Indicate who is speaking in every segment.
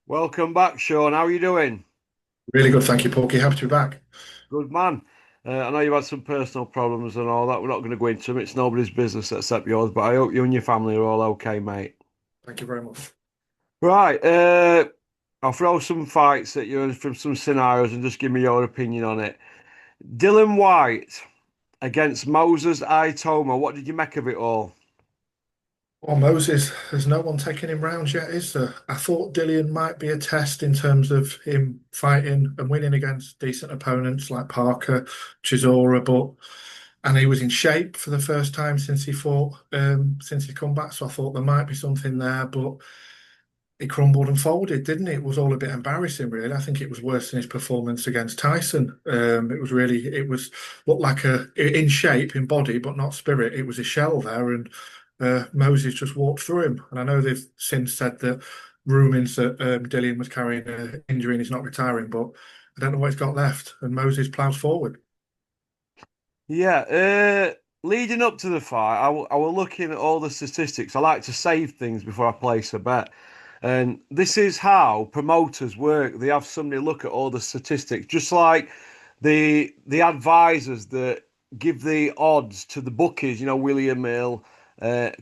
Speaker 1: Welcome back, Sean. How are you doing?
Speaker 2: Really good, thank you, Porky. Happy to be back.
Speaker 1: Good man. I know you've had some personal problems and all that. We're not going to go into them. It's nobody's business except yours. But I hope you and your family are all okay, mate.
Speaker 2: Thank you very much.
Speaker 1: Right. I'll throw some fights at you and from some scenarios and just give me your opinion on it. Dillian Whyte against Moses Itoma. What did you make of it all?
Speaker 2: Well, Moses, there's no one taking him round yet, is there? I thought Dillian might be a test in terms of him fighting and winning against decent opponents like Parker, Chisora, and he was in shape for the first time since he fought, since he come back. So I thought there might be something there, but he crumbled and folded, didn't it? It was all a bit embarrassing, really. I think it was worse than his performance against Tyson. It was looked like in shape, in body, but not spirit. It was a shell there, and Moses just walked through him. And I know they've since said that rumors that Dillian was carrying an injury and he's not retiring, but I don't know what he's got left. And Moses plows forward.
Speaker 1: Yeah, leading up to the fight, I was looking at all the statistics. I like to save things before I place a bet. And this is how promoters work. They have somebody look at all the statistics, just like the advisors that give the odds to the bookies, William Hill,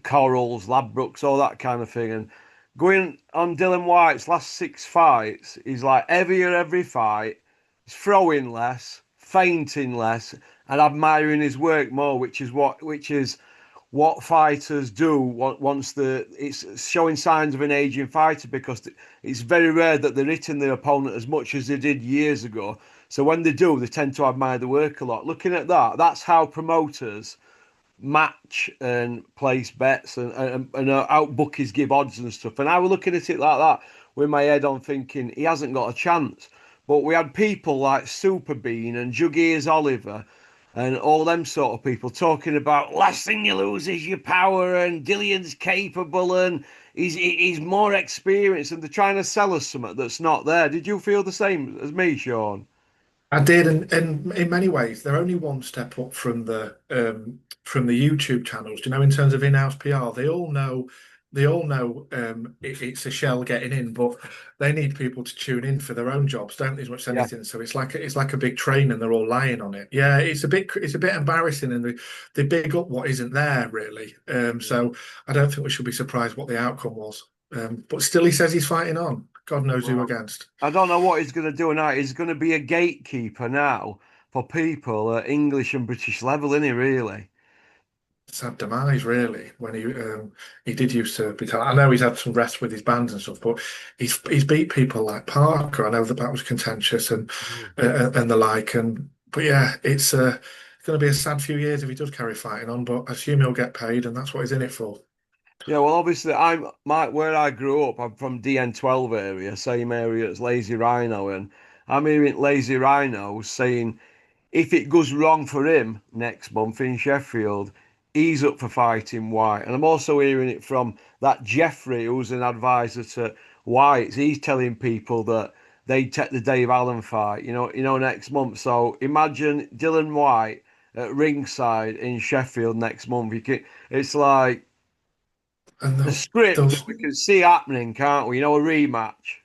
Speaker 1: Corals, Ladbrokes, all that kind of thing. And going on Dillian Whyte's last six fights, he's like every fight, he's throwing less, fainting less, and admiring his work more, which is what fighters do once it's showing signs of an aging fighter because it's very rare that they're hitting their opponent as much as they did years ago. So when they do, they tend to admire the work a lot. Looking at that, that's how promoters match and place bets and out bookies give odds and stuff. And I was looking at it like that with my head on thinking he hasn't got a chance. But we had people like Super Bean and Jug Ears Oliver and all them sort of people talking about last thing you lose is your power and Dillian's capable and he's more experienced and they're trying to sell us something that's not there. Did you feel the same as me, Sean?
Speaker 2: I did, and in many ways, they're only one step up from the YouTube channels. Do you know, in terms of in-house PR, they all know it's a shell getting in, but they need people to tune in for their own jobs, don't they, as much as
Speaker 1: Yeah.
Speaker 2: anything? So it's like a big train, and they're all lying on it. Yeah, it's a bit embarrassing, and they big up what isn't there really. So I don't think we should be surprised what the outcome was. But still, he says he's fighting on. God knows who
Speaker 1: Well,
Speaker 2: against.
Speaker 1: I don't know what he's going to do now. He's going to be a gatekeeper now for people at English and British level, isn't he, really?
Speaker 2: Sad demise, really. When he did used to be. I know he's had some rest with his bands and stuff, but he's beat people like Parker. I know that was contentious
Speaker 1: Mm.
Speaker 2: and the like. And but yeah, it's going to be a sad few years if he does carry fighting on. But I assume he'll get paid, and that's what he's in it for.
Speaker 1: Yeah, well, obviously, where I grew up. I'm from DN12 area, same area as Lazy Rhino, and I'm hearing Lazy Rhino saying if it goes wrong for him next month in Sheffield, he's up for fighting White. And I'm also hearing it from that Jeffrey, who's an advisor to White. He's telling people that they take the Dave Allen fight, next month. So imagine Dylan White at ringside in Sheffield next month. It's like
Speaker 2: And
Speaker 1: a script
Speaker 2: they'll
Speaker 1: that we can see happening, can't we? A rematch.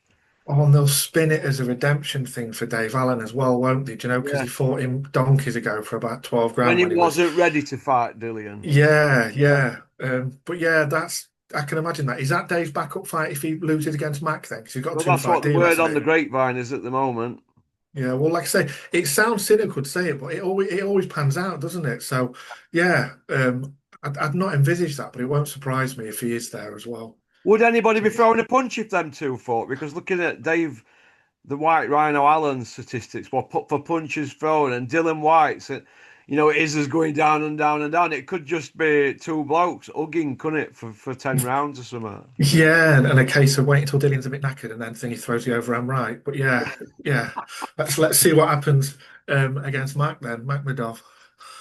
Speaker 2: and they'll spin it as a redemption thing for Dave Allen as well, won't they? Do you know? Because he
Speaker 1: Yeah.
Speaker 2: fought him donkeys ago for about 12
Speaker 1: When
Speaker 2: grand
Speaker 1: he
Speaker 2: when he was.
Speaker 1: wasn't ready to fight Dillian.
Speaker 2: Yeah,
Speaker 1: Yeah.
Speaker 2: yeah. But yeah, that's I can imagine that. Is that Dave's backup fight if he loses against Mac then? Because he's got a
Speaker 1: Well,
Speaker 2: two
Speaker 1: that's
Speaker 2: fight
Speaker 1: what the
Speaker 2: deal,
Speaker 1: word
Speaker 2: hasn't
Speaker 1: on
Speaker 2: he?
Speaker 1: the grapevine is at the moment.
Speaker 2: Yeah, well, like I say, it sounds cynical to say it, but it always pans out, doesn't it? So yeah, I'd not envisaged that, but it won't surprise me if he is there as well.
Speaker 1: Would anybody be throwing a punch if them two fought? Because looking at Dave, the White Rhino Allen's statistics, well, put for punches thrown, and Dylan White's, it is as going down and down and down. It could just be two blokes hugging, couldn't it, for 10 rounds or something?
Speaker 2: Yeah, and a case of waiting until Dillian's a bit knackered and then think he throws the overhand right. But yeah, yeah. Let's see what happens against Mac then, Mac Madov.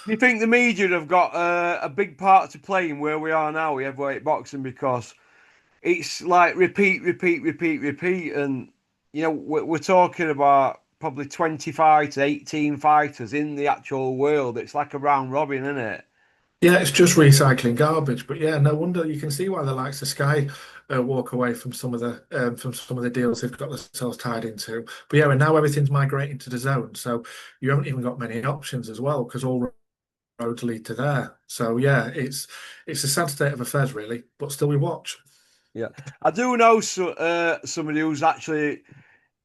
Speaker 1: Do you think the media have got a big part to play in where we are now with heavyweight boxing? Because it's like repeat, repeat, repeat, repeat. And, we're talking about probably 20 fighters, 18 fighters in the actual world. It's like a round robin, isn't it?
Speaker 2: Yeah, it's just recycling garbage. But yeah, no wonder you can see why the likes of Sky walk away from some of the deals they've got themselves tied into. But yeah, and now everything's migrating to the zone, so you haven't even got many options as well because all roads lead to there. So yeah, it's a sad state of affairs really, but still we watch.
Speaker 1: Yeah, I do know somebody who's actually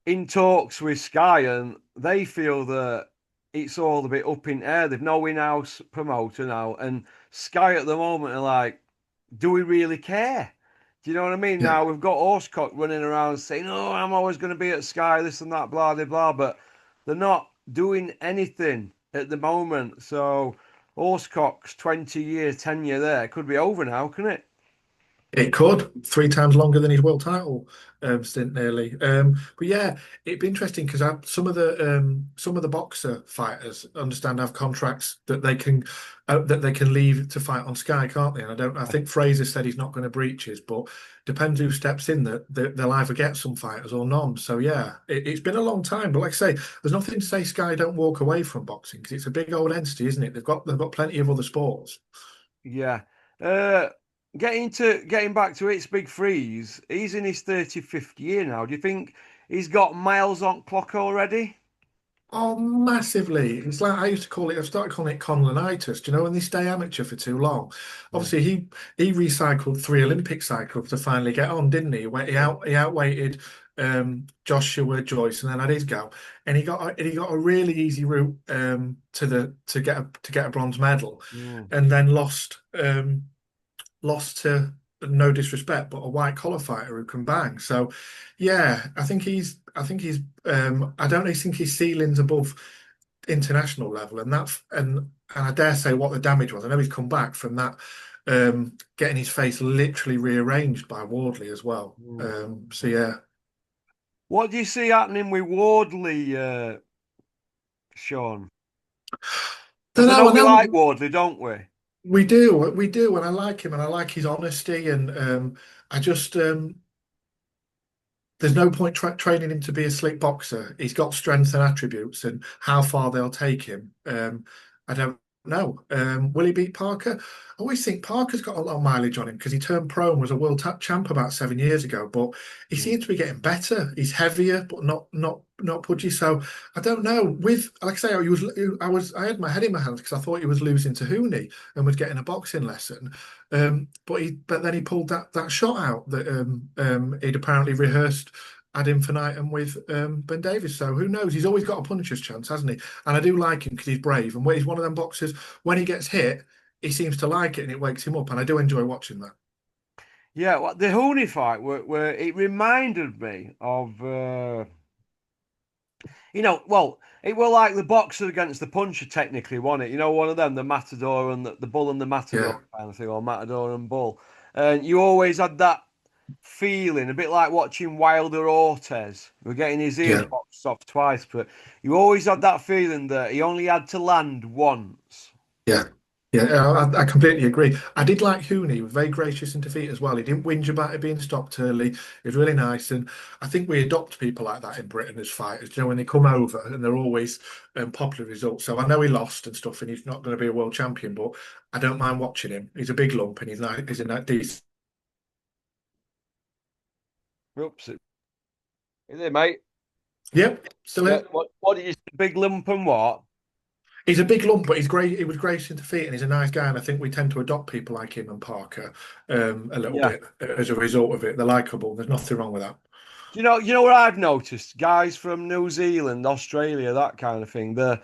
Speaker 1: in talks with Sky, and they feel that it's all a bit up in air. They've no in-house promoter now, and Sky at the moment are like, do we really care? Do you know what I mean?
Speaker 2: Yeah,
Speaker 1: Now we've got Horsecock running around saying, "Oh, I'm always going to be at Sky, this and that, blah blah blah," but they're not doing anything at the moment. So Horsecock's 20-year tenure there could be over now, can it?
Speaker 2: it could 3 times longer than his world title stint nearly. But yeah, it'd be interesting because some of the boxer fighters understand have contracts that they can leave to fight on Sky, can't they? And I think Fraser said he's not going to breach his, but depends who steps in that they'll either get some fighters or none. So yeah, it's been a long time, but like I say, there's nothing to say Sky don't walk away from boxing because it's a big old entity, isn't it? They've got plenty of other sports.
Speaker 1: Yeah. Uh, getting back to its big freeze, he's in his 35th year now. Do you think he's got miles on clock already?
Speaker 2: Oh, massively. It's like I used to call it, I've started calling it conlonitis. Do you know when they stay amateur for too long?
Speaker 1: Yeah.
Speaker 2: Obviously, he recycled 3 Olympic cycles to finally get on, didn't he? Where
Speaker 1: Yeah.
Speaker 2: he outweighted Joshua Joyce and then had his go. And he got a really easy route to get a bronze medal
Speaker 1: Mm.
Speaker 2: and then lost to no disrespect, but a white collar fighter who can bang. So, yeah, I don't think his ceiling's above international level, and I dare say what the damage was. I know he's come back from that, getting his face literally rearranged by Wardley as well.
Speaker 1: Mm.
Speaker 2: So yeah,
Speaker 1: What do you see happening with Wardley, Sean?
Speaker 2: don't
Speaker 1: Because I
Speaker 2: know.
Speaker 1: know
Speaker 2: I
Speaker 1: we like
Speaker 2: know
Speaker 1: Wardley, don't we?
Speaker 2: we do, and I like him, and I like his honesty, and I just there's no point training him to be a slick boxer. He's got strengths and attributes, and how far they'll take him, I don't know. Will he beat Parker? I always think Parker's got a lot of mileage on him because he turned pro and was a world champ about 7 years ago. But he
Speaker 1: Mm.
Speaker 2: seems to be getting better. He's heavier, but not pudgy. So I don't know. With like I say, I had my head in my hands because I thought he was losing to Hooney and was getting a boxing lesson. But then he pulled that shot out that he'd apparently rehearsed ad infinitum with Ben Davis. So who knows? He's always got a puncher's chance, hasn't he? And I do like him because he's brave. And when he's one of them boxers, when he gets hit, he seems to like it and it wakes him up. And I do enjoy watching that.
Speaker 1: Yeah, well, the Hooney fight, where it reminded me of, well, it were like the boxer against the puncher, technically, wasn't it? You know, one of them, the Matador and the Bull and the Matador
Speaker 2: Yeah,
Speaker 1: kind of thing, or Matador and Bull. And you always had that feeling, a bit like watching Wilder Ortiz. We're getting his ears
Speaker 2: yeah.
Speaker 1: boxed off twice, but you always had that feeling that he only had to land once.
Speaker 2: Yeah, yeah, I completely agree. I did like Hooney. He was very gracious in defeat as well. He didn't whinge about it being stopped early. It was really nice, and I think we adopt people like that in Britain as fighters. You know, when they come over and they're always popular results. So I know he lost and stuff, and he's not going to be a world champion, but I don't mind watching him. He's a big lump, and he's in that decent.
Speaker 1: Oops, is it, mate?
Speaker 2: Yep, still
Speaker 1: Yeah.
Speaker 2: here.
Speaker 1: What did you say? Big lump and what?
Speaker 2: He's a big lump, but he's great. He was gracious in defeat, and he's a nice guy. And I think we tend to adopt people like him and Parker a little
Speaker 1: Yeah.
Speaker 2: bit as a result of it. They're likable. There's nothing wrong with that.
Speaker 1: You know what I've noticed? Guys from New Zealand, Australia, that kind of thing. They're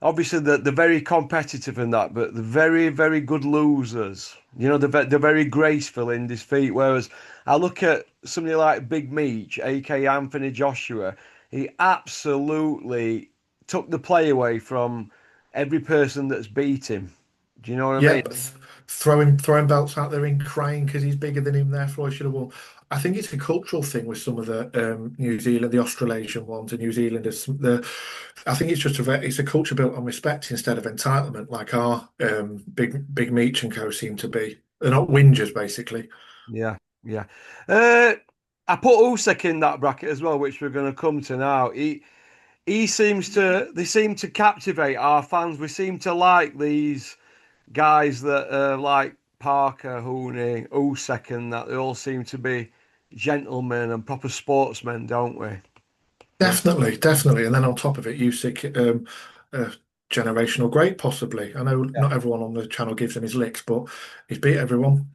Speaker 1: very competitive in that, but they're very, very good losers. They're very graceful in defeat. Whereas I look at somebody like Big Meech, aka Anthony Joshua, he absolutely took the play away from every person that's beat him. Do you know what I mean?
Speaker 2: Yep, throwing belts out there and crying because he's bigger than him. Therefore, he should have won. I think it's a cultural thing with some of the New Zealand, the Australasian ones, and New Zealanders. I think it's just it's a culture built on respect instead of entitlement, like our Big Meech and Co seem to be. They're not whingers, basically.
Speaker 1: Yeah, yeah. Uh, I put Usyk in that bracket as well, which we're going to come to now. They seem to captivate our fans. We seem to like these guys that are like Parker, Hooney, Usyk, and that they all seem to be gentlemen and proper sportsmen, don't we?
Speaker 2: Definitely, definitely. And then on top of it, Usyk, a generational great, possibly. I know
Speaker 1: Yeah.
Speaker 2: not everyone on the channel gives him his licks, but he's beat everyone.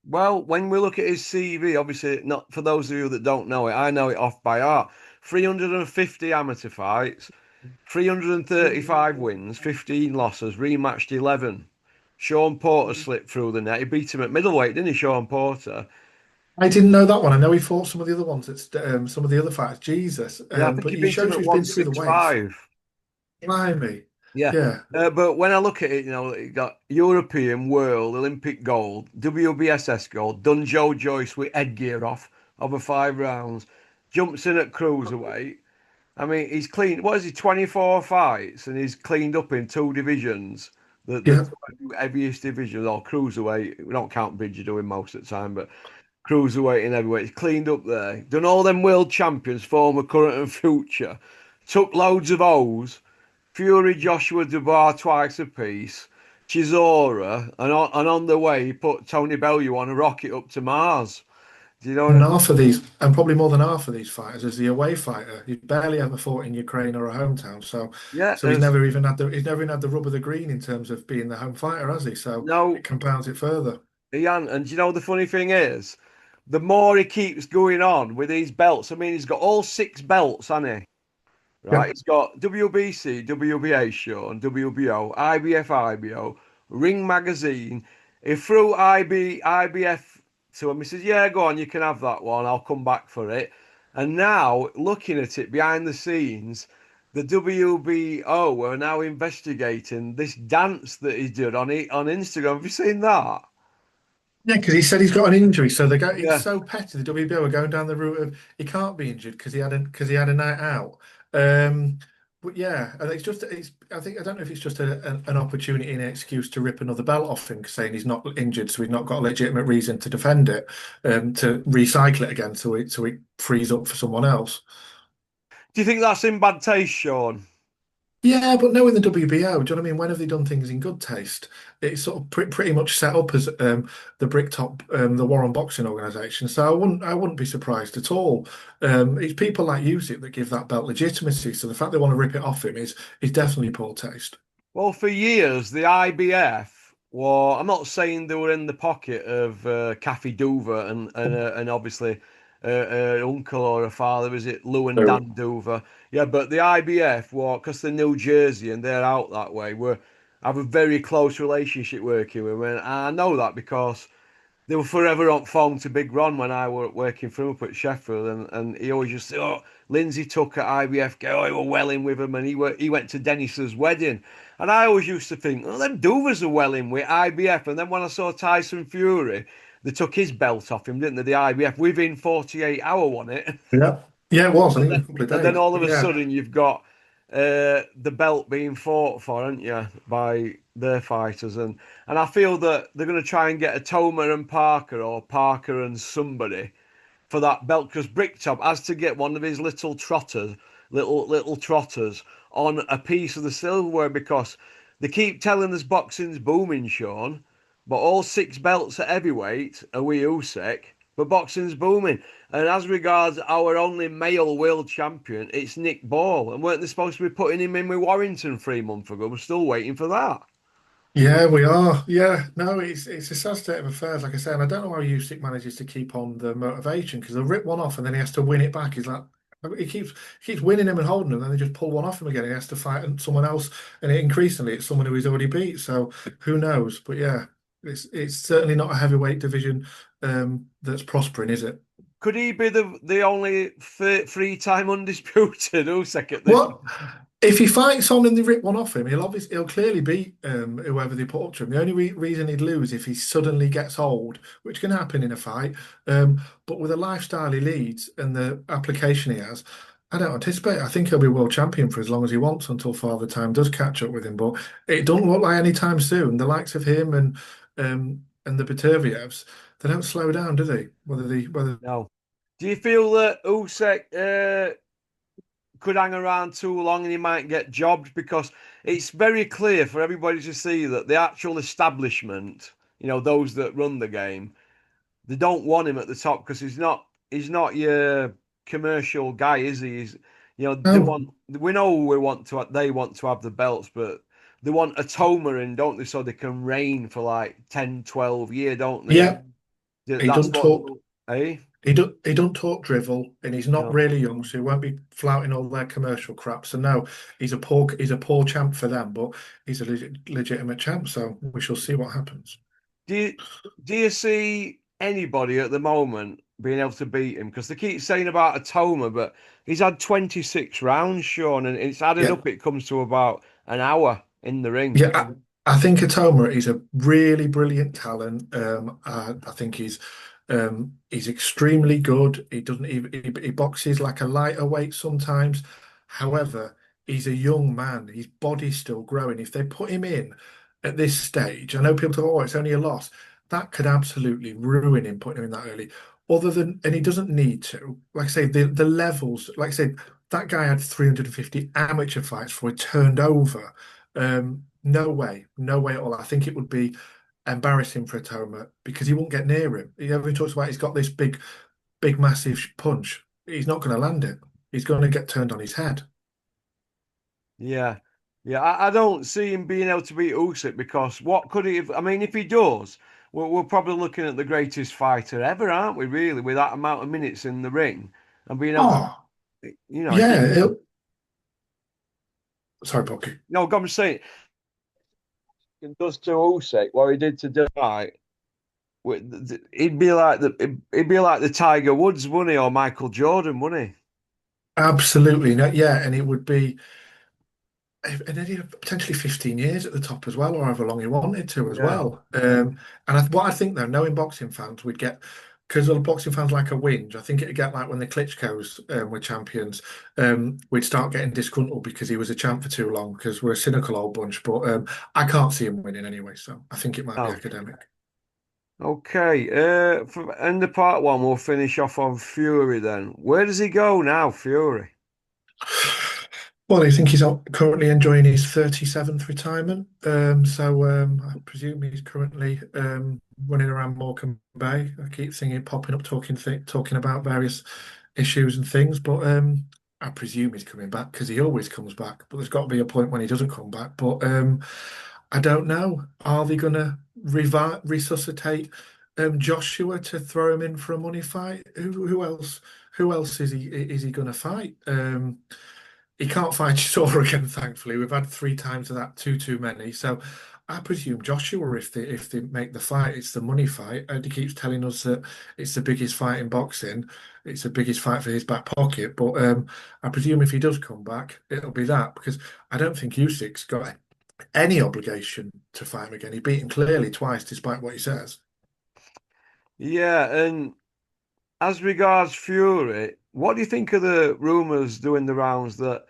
Speaker 1: Well, when we look at his CV, obviously, not for those of you that don't know it, I know it off by heart. 350 amateur fights, 335 wins, 15 losses, rematched 11. Sean Porter slipped through the net. He beat him at middleweight, didn't he, Sean Porter?
Speaker 2: I didn't know that one. I know he fought some of the other ones. It's some of the other fights. Jesus,
Speaker 1: Yeah, I think
Speaker 2: but
Speaker 1: he
Speaker 2: he
Speaker 1: beat him
Speaker 2: shows
Speaker 1: at
Speaker 2: he's been through the weights.
Speaker 1: 165.
Speaker 2: Blimey.
Speaker 1: Yeah.
Speaker 2: Yeah.
Speaker 1: But when I look at it, you got European, World, Olympic gold, WBSS gold, done Joe Joyce with headgear off over 5 rounds, jumps in at cruiserweight. I mean, he's clean. What is he, 24 fights, and he's cleaned up in two divisions, the
Speaker 2: Yeah.
Speaker 1: two heaviest divisions, or cruiserweight. We don't count Bridger doing most of the time, but cruiserweight and heavyweight. He's cleaned up there. Done all them world champions, former, current, and future. Took loads of O's. Fury, Joshua Dubois twice apiece. Chisora, and on the way, he put Tony Bellew on a rocket up to Mars. Do you know what I
Speaker 2: And
Speaker 1: mean?
Speaker 2: half of these, and probably more than half of these fighters, is the away fighter. He's barely ever fought in Ukraine or a hometown, so
Speaker 1: Yeah,
Speaker 2: so
Speaker 1: there's
Speaker 2: he's never even had the rub of the green in terms of being the home fighter, has he? So it
Speaker 1: no
Speaker 2: compounds it further.
Speaker 1: Ian, and do you know the funny thing is, the more he keeps going on with these belts, I mean, he's got all six belts, hasn't he?
Speaker 2: Yeah.
Speaker 1: Right, he's got WBC, WBA show, and WBO, IBF, IBO, Ring Magazine. He threw IBF to him. He says, "Yeah, go on, you can have that one. I'll come back for it." And now, looking at it behind the scenes, the WBO are now investigating this dance that he did on Instagram. Have you seen that?
Speaker 2: Yeah, because he said he's got an injury, so they go. It's
Speaker 1: Yeah.
Speaker 2: so petty. The WBO are going down the route of he can't be injured because he had a night out. Um, but yeah, and it's just it's. I think I don't know if it's just an opportunity and an excuse to rip another belt off him, saying he's not injured, so he's not got a legitimate reason to defend it, to recycle it again, so it frees up for someone else.
Speaker 1: Do you think that's in bad taste, Sean?
Speaker 2: Yeah, but knowing the WBO, do you know what I mean? When have they done things in good taste? It's sort of pretty much set up as the Bricktop, the Warren Boxing Organisation. So I wouldn't be surprised at all. It's people like Usyk that give that belt legitimacy. So the fact they want to rip it off him is definitely poor taste.
Speaker 1: Well, for years, the IBF were, I'm not saying they were in the pocket of Kathy Duver and obviously uncle or a father, is it Lou and
Speaker 2: So
Speaker 1: Dan Duver? Yeah, but the IBF were, because they're New Jersey and they're out that way, were have a very close relationship working with them. And I know that because they were forever on phone to Big Ron when I were working for him up at Sheffield, and he always just said, "Oh, Lindsay took at IBF, oh, he were welling with him, and he went to Dennis's wedding." And I always used to think, "Oh, them Doovers are welling with IBF." And then when I saw Tyson Fury, they took his belt off him, didn't they? The IBF within 48 hour on it.
Speaker 2: yeah, yeah, it was. I think it was a couple of
Speaker 1: And then
Speaker 2: days.
Speaker 1: all of
Speaker 2: But
Speaker 1: a
Speaker 2: yeah,
Speaker 1: sudden you've got the belt being fought for, haven't you, by their fighters, and I feel that they're going to try and get a Toma and Parker or Parker and somebody for that belt because Bricktop has to get one of his little trotters on a piece of the silverware because they keep telling us boxing's booming, Sean, but all six belts at heavyweight are we Usyk, but boxing's booming. And as regards our only male world champion, it's Nick Ball. And weren't they supposed to be putting him in with Warrington 3 months ago? We're still waiting for that.
Speaker 2: yeah, we are. Yeah, no, it's a sad state of affairs. Like I said, and I don't know how Usyk manages to keep on the motivation because they'll rip one off and then he has to win it back. He's like he keeps winning him and holding him, and then they just pull one off him again. He has to fight someone else, and increasingly it's someone who he's already beat. So who knows? But yeah, it's certainly not a heavyweight division that's prospering, is it?
Speaker 1: Could he be the only three-time undisputed Usyk at this?
Speaker 2: What if he fights on and they rip one off him? He'll clearly beat whoever they put up to him. The only reason he'd lose if he suddenly gets old, which can happen in a fight. But with the lifestyle he leads and the application he has, I don't anticipate. I think he'll be world champion for as long as he wants until Father Time does catch up with him. But it don't look like any time soon. The likes of him and the Batavievs, they don't slow down, do they? Whether
Speaker 1: No. Do you feel that Usyk could hang around too long and he might get jobbed because it's very clear for everybody to see that the actual establishment, those that run the game, they don't want him at the top because he's not your commercial guy, is he? They
Speaker 2: No,
Speaker 1: want we know they want to have the belts, but they want a Toma in, don't they? So they can reign for like 10, 12 years, don't they?
Speaker 2: yeah,
Speaker 1: And
Speaker 2: he
Speaker 1: that's
Speaker 2: doesn't
Speaker 1: what,
Speaker 2: talk.
Speaker 1: eh?
Speaker 2: He don't talk drivel, and he's not
Speaker 1: No.
Speaker 2: really young, so he won't be flouting all their commercial crap. So no, he's a poor champ for them, but he's a legitimate champ. So we shall see what happens.
Speaker 1: Do you do you see anybody at the moment being able to beat him? Because they keep saying about Atoma, but he's had 26 rounds, Sean, and it's added
Speaker 2: Yeah,
Speaker 1: up. It comes to about an hour in the ring.
Speaker 2: yeah. I think Atoma is a really brilliant talent. I think he's extremely good. He doesn't even he boxes like a lighter weight sometimes. However, he's a young man. His body's still growing. If they put him in at this stage, I know people talk, oh, it's only a loss. That could absolutely ruin him putting him in that early. And he doesn't need to. Like I say, the levels. Like I said, that guy had 350 amateur fights before he turned over. No way, no way at all. I think it would be embarrassing for Atoma because he won't get near him. Everyone talks about he's got this big, massive punch. He's not going to land it. He's going to get turned on his head.
Speaker 1: Yeah, yeah. I don't see him being able to beat Usyk because what could he have? I mean, if he does, we're probably looking at the greatest fighter ever, aren't we? Really, with that amount of minutes in the ring and being able to,
Speaker 2: Oh,
Speaker 1: if
Speaker 2: yeah.
Speaker 1: he
Speaker 2: Sorry, Bucky.
Speaker 1: no, I'm saying it does to Usyk what he did to Dwight. He'd be like the Tiger Woods, wouldn't he, or Michael Jordan, wouldn't he?
Speaker 2: Absolutely. No, yeah, and it would be, and then he'd have potentially 15 years at the top as well, or however long he wanted to as
Speaker 1: Yeah.
Speaker 2: well. What I think though, knowing boxing fans, we'd get because all the boxing fans like a whinge. I think it'd get like when the Klitschko's were champions, we'd start getting disgruntled because he was a champ for too long because we're a cynical old bunch. But I can't see him winning anyway, so I think it might be
Speaker 1: Oh.
Speaker 2: academic.
Speaker 1: Okay. For end of part one, we'll finish off on Fury then. Where does he go now, Fury?
Speaker 2: Well, I think he's currently enjoying his 37th retirement. I presume he's currently running around Morecambe Bay. I keep seeing him popping up talking about various issues and things, but I presume he's coming back because he always comes back. But there's got to be a point when he doesn't come back. But I don't know. Are they going to resuscitate Joshua to throw him in for a money fight? Who else? Who else is he going to fight? He can't find Chisora again, thankfully. We've had three times of that, too many. So I presume Joshua, if they make the fight, it's the money fight. And he keeps telling us that it's the biggest fight in boxing. It's the biggest fight for his back pocket. But I presume if he does come back, it'll be that because I don't think Usyk's got any obligation to fight him again. He beat him clearly twice, despite what he says.
Speaker 1: Yeah, and as regards Fury, what do you think of the rumors doing the rounds that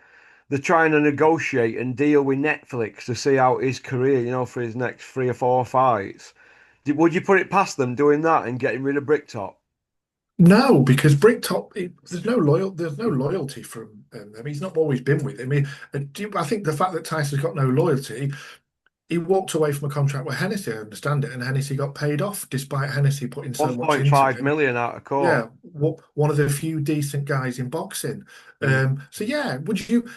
Speaker 1: they're trying to negotiate and deal with Netflix to see out his career, for his next 3 or 4 fights? Would you put it past them doing that and getting rid of Bricktop?
Speaker 2: No, because Bricktop, there's no loyalty from him. He's not always been with him. I think the fact that Tyson's got no loyalty, he walked away from a contract with Hennessy, I understand it, and Hennessy got paid off despite Hennessy putting so much into
Speaker 1: 1.5
Speaker 2: him.
Speaker 1: million out of court.
Speaker 2: Yeah, one of the few decent guys in boxing.
Speaker 1: Mm.
Speaker 2: So yeah, would you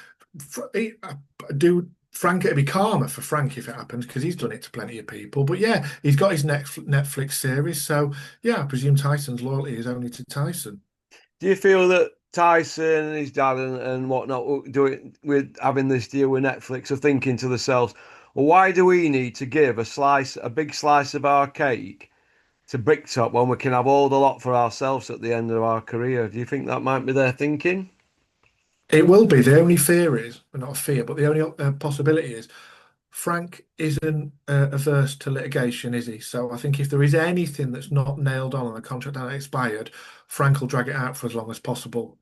Speaker 2: do Frank? It'd be karma for Frank if it happens because he's done it to plenty of people. But yeah, he's got his Netflix series. So yeah, I presume Tyson's loyalty is only to Tyson.
Speaker 1: Do you feel that Tyson and his dad and whatnot doing with having this deal with Netflix are thinking to themselves, well, why do we need to give a big slice of our cake to Bricktop when we can have all the lot for ourselves at the end of our career? Do you think that might be their thinking?
Speaker 2: It will be. The only fear is, well, not a fear, but the only possibility is Frank isn't averse to litigation, is he? So I think if there is anything that's not nailed on and the contract hasn't expired, Frank will drag it out for as long as possible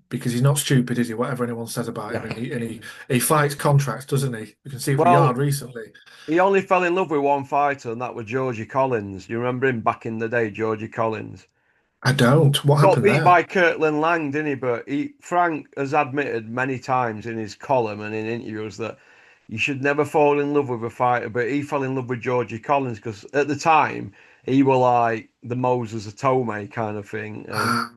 Speaker 2: because he's not stupid, is he? Whatever anyone says about him,
Speaker 1: Yeah.
Speaker 2: and he fights contracts, doesn't he? You can see it with
Speaker 1: Well,
Speaker 2: Yard recently.
Speaker 1: he only fell in love with one fighter, and that was Georgie Collins. You remember him back in the day, Georgie Collins?
Speaker 2: I don't. What
Speaker 1: Got
Speaker 2: happened
Speaker 1: beat
Speaker 2: there?
Speaker 1: by Kirtland Lang, didn't he? But Frank has admitted many times in his column and in interviews that you should never fall in love with a fighter. But he fell in love with Georgie Collins because at the time he was like the Moses Atome kind of thing, and
Speaker 2: Ah,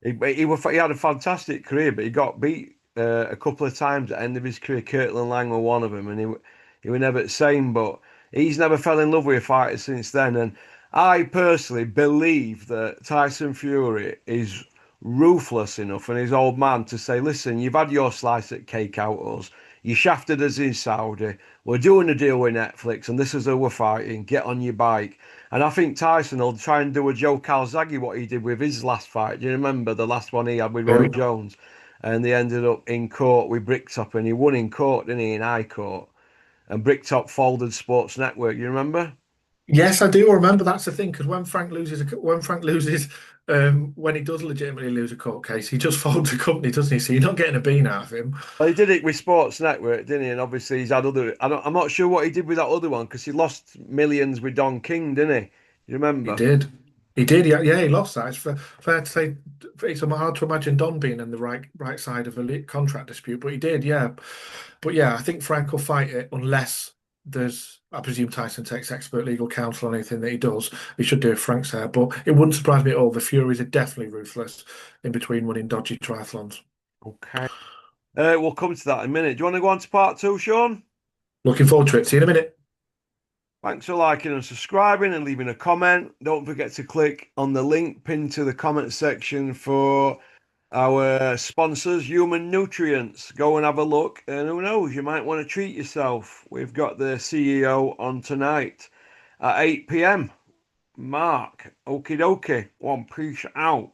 Speaker 1: he had a fantastic career, but he got beat a couple of times at the end of his career. Kirtland Lang were one of them, and he was never the same. But he's never fell in love with a fighter since then. And I personally believe that Tyson Fury is ruthless enough and his old man to say, "Listen, you've had your slice at cake out of us. You shafted us in Saudi. We're doing a deal with Netflix, and this is who we're fighting. Get on your bike." And I think Tyson will try and do a Joe Calzaghe what he did with his last fight. Do you remember the last one he had with Roy
Speaker 2: true.
Speaker 1: Jones? And they ended up in court with Bricktop, and he won in court, didn't he, in High Court? And Bricktop folded Sports Network. You remember?
Speaker 2: Yes, I do remember. That's the thing, because when he does legitimately lose a court case, he just folds the company, doesn't he? So you're not getting a bean out of him.
Speaker 1: Well, he did it with Sports Network, didn't he? And obviously he's had other. I'm not sure what he did with that other one because he lost millions with Don King, didn't he? You
Speaker 2: He
Speaker 1: remember?
Speaker 2: did. He did. Yeah, yeah, he lost that. It's fair to say it's hard to imagine Don being in the right side of a contract dispute, but he did. Yeah, but yeah, I think Frank will fight it unless there's. I presume Tyson takes expert legal counsel on anything that he does. He should do if Frank's there, but it wouldn't surprise me at all. The Furies are definitely ruthless in between winning dodgy triathlons.
Speaker 1: Okay. We'll come to that in a minute. Do you want to go on to part two, Sean?
Speaker 2: Looking forward to it. See you in a minute.
Speaker 1: Thanks for liking and subscribing and leaving a comment. Don't forget to click on the link pinned to the comment section for our sponsors, Human Nutrients. Go and have a look, and who knows, you might want to treat yourself. We've got the CEO on tonight at 8 p.m. Mark, okie dokie, one piece out.